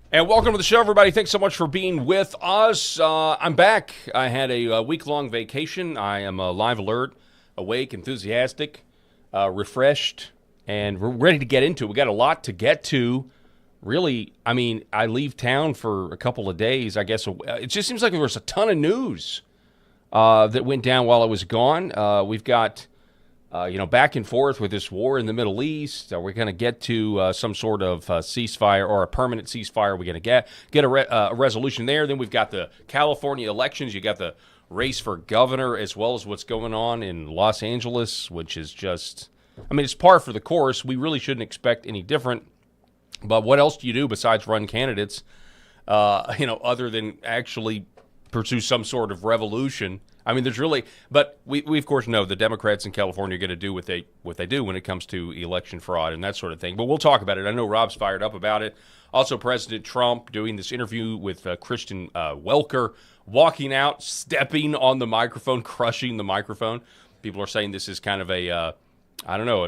And welcome to the show, everybody. Thanks so much for being with us. I'm back. I had a week-long vacation. I am live alert, awake, enthusiastic, refreshed, and we're ready to get into it. We got a lot to get to. Really, I mean, I leave town for a couple of days. I guess it just seems like there was a ton of news that went down while I was gone. We've got back and forth with this war in the Middle East. We're going to get to some sort of ceasefire or a permanent ceasefire. We're going to get a resolution there. Then we've got the California elections. You got the race for governor as well as what's going on in Los Angeles, which is just, I mean, it's par for the course. We really shouldn't expect any different. But what else do you do besides run candidates, other than actually pursue some sort of revolution? I mean, there's really, but we of course know the Democrats in California are going to do what they do when it comes to election fraud and that sort of thing. But we'll talk about it. I know Rob's fired up about it. Also, President Trump doing this interview with Christian Welker, walking out, stepping on the microphone, crushing the microphone. People are saying this is kind of a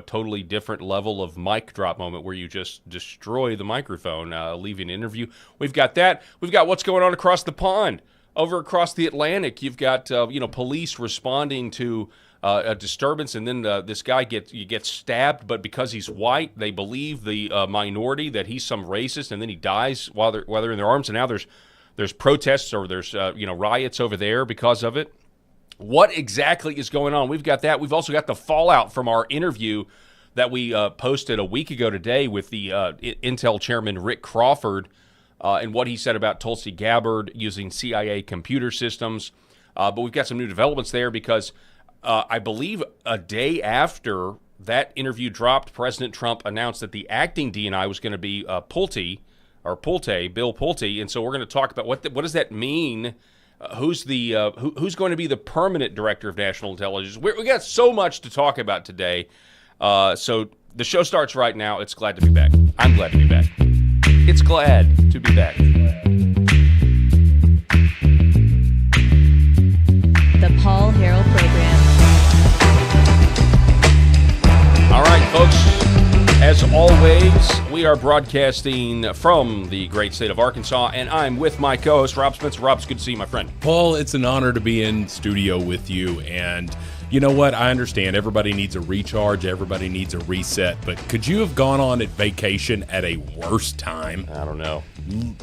totally different level of mic drop moment where you just destroy the microphone, leaving an interview. We've got that. We've got what's going on across the pond. Over across the Atlantic, you've got police responding to a disturbance, and then this guy gets stabbed. But because he's white, they believe the minority that he's some racist, and then he dies while they're in their arms. And now there's protests or there's riots over there because of it. What exactly is going on? We've got that. We've also got the fallout from our interview that we posted a week ago today with the Intel chairman Rick Crawford. And what he said about Tulsi Gabbard using CIA computer systems. But we've got some new developments there because I believe a day after that interview dropped, President Trump announced that the acting DNI was going to be Bill Pulte. And so we're going to talk about what does that mean? Who's going to be the permanent director of national intelligence? We got so much to talk about today. So the show starts right now. It's glad to be back. I'm glad to be back. It's glad to be back. The Paul Harrell Program. All right, folks. As always, we are broadcasting from the great state of Arkansas, and I'm with my co-host, Rob Spencer. Rob, it's good to see you, my friend. Paul, it's an honor to be in studio with you, and you know what? I understand everybody needs a recharge, everybody needs a reset, but could you have gone on at vacation at a worse time? I don't know.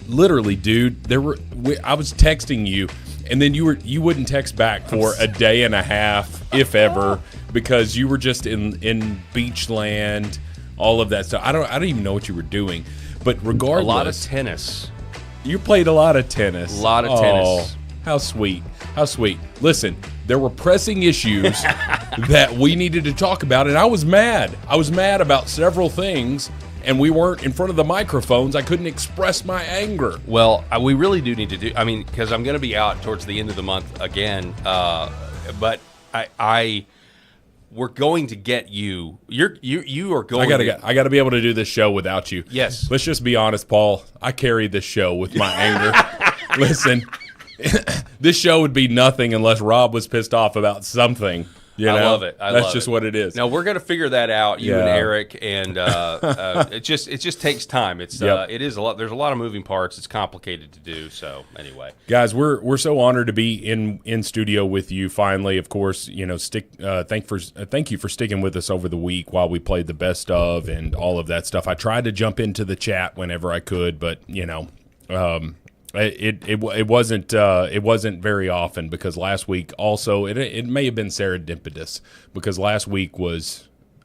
Literally, dude, I was texting you, and then you wouldn't text back for a day and a half, if ever, because you were just in beach land, all of that stuff. I don't even know what you were doing, but regardless, a lot of tennis. You played a lot of tennis. A lot of tennis. How sweet. How sweet. Listen, there were pressing issues that we needed to talk about, and I was mad. I was mad about several things, and we weren't in front of the microphones. I couldn't express my anger. Well, we really do need to because I'm going to be out towards the end of the month again, but we're going to get you. You are going. I got to be able to do this show without you. Yes. Let's just be honest, Paul. I carried this show with my anger. Listen, this show would be nothing unless Rob was pissed off about something. I love it. That's just what it is. Now we're going to figure that out, you and Eric, and it just takes time. It is a lot. There's a lot of moving parts. It's complicated to do. So anyway, guys, we're so honored to be in studio with you finally. Of course, thank you for sticking with us over the week while we played the best of and all of that stuff. I tried to jump into the chat whenever I could, but It wasn't very often because last week also it may have been serendipitous because last week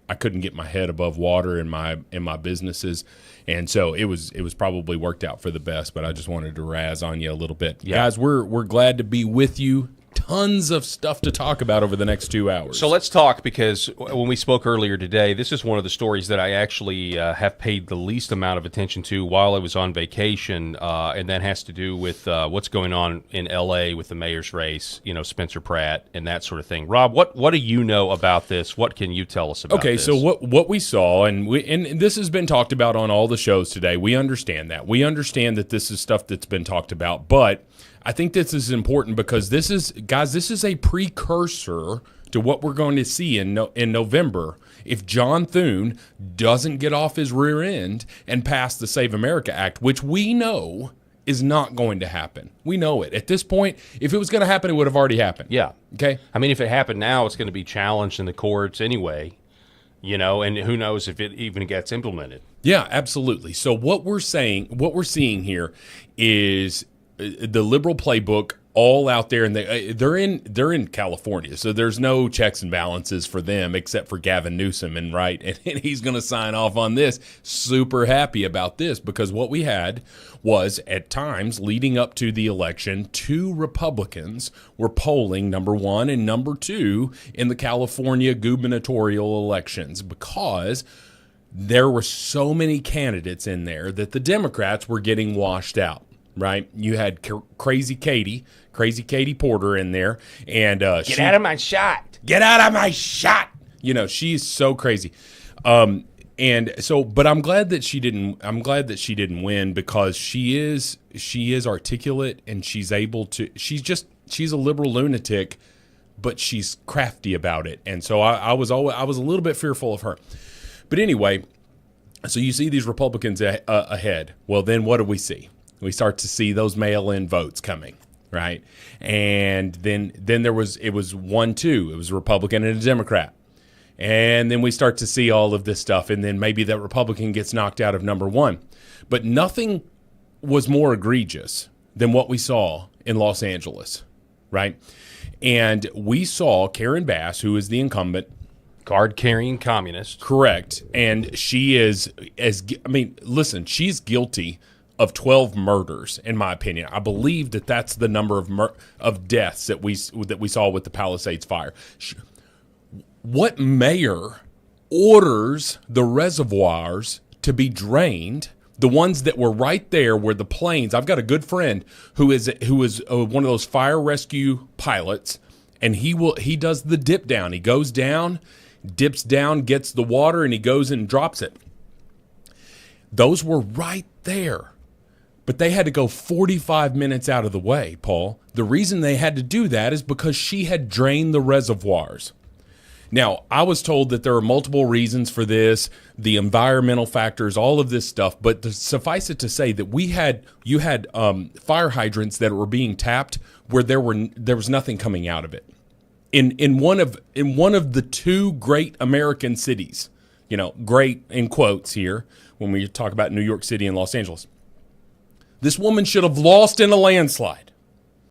I couldn't get my head above water in my businesses, and so it was probably worked out for the best. But I just wanted to razz on you a little bit, guys. We're glad to be with you. Tons of stuff to talk about over the next 2 hours. So let's talk, because when we spoke earlier today, this is one of the stories that I actually have paid the least amount of attention to while I was on vacation, and that has to do with what's going on in L.A. with the mayor's race, Spencer Pratt and that sort of thing. Rob, what do you know about this? What can you tell us about this? So what we saw, and this has been talked about on all the shows today, we understand that. We understand that this is stuff that's been talked about, but I think this is important because this is a precursor to what we're going to see in November if John Thune doesn't get off his rear end and pass the Save America Act, which we know is not going to happen. We know it. At this point, if it was going to happen, it would have already happened. Yeah. Okay? I mean, if it happened now, it's going to be challenged in the courts anyway, and who knows if it even gets implemented. Yeah, absolutely. So what we're seeing here is the liberal playbook all out there, and they're in California, so there's no checks and balances for them except for Gavin Newsom, and he's going to sign off on this. Super happy about this because what we had was at times leading up to the election, 2 Republicans were polling number 1 and number 2 in the California gubernatorial elections because there were so many candidates in there that the Democrats were getting washed out. Right, you had Crazy Katie Porter in there, and get out of my shot. Get out of my shot. She's so crazy, and so. But I'm glad that she didn't. I'm glad that she didn't win because she is articulate and she's able to. She's a liberal lunatic, but she's crafty about it, and so I was a little bit fearful of her. But anyway, so you see these Republicans ahead. Well, then what do we see? We start to see those mail-in votes coming, right? And then it was 1-2. It was a Republican and a Democrat. And then we start to see all of this stuff, and then maybe that Republican gets knocked out of number 1. But nothing was more egregious than what we saw in Los Angeles, right? And we saw Karen Bass, who is the incumbent, card-carrying communist. Correct. And she is, listen, she's guilty of 12 murders, in my opinion. I believe that's the number of deaths that we saw with the Palisades fire. What mayor orders the reservoirs to be drained? The ones that were right there where the planes. I've got a good friend who is one of those fire rescue pilots, and he does the dip down. He goes down, dips down, gets the water, and he goes and drops it. Those were right there. But they had to go 45 minutes out of the way, Paul. The reason they had to do that is because she had drained the reservoirs. Now, I was told that there are multiple reasons for this, the environmental factors, all of this stuff. But suffice it to say that you had fire hydrants that were being tapped where there was nothing coming out of it. In one of the 2 great American cities, great in quotes here when we talk about New York City and Los Angeles. This woman should have lost in a landslide.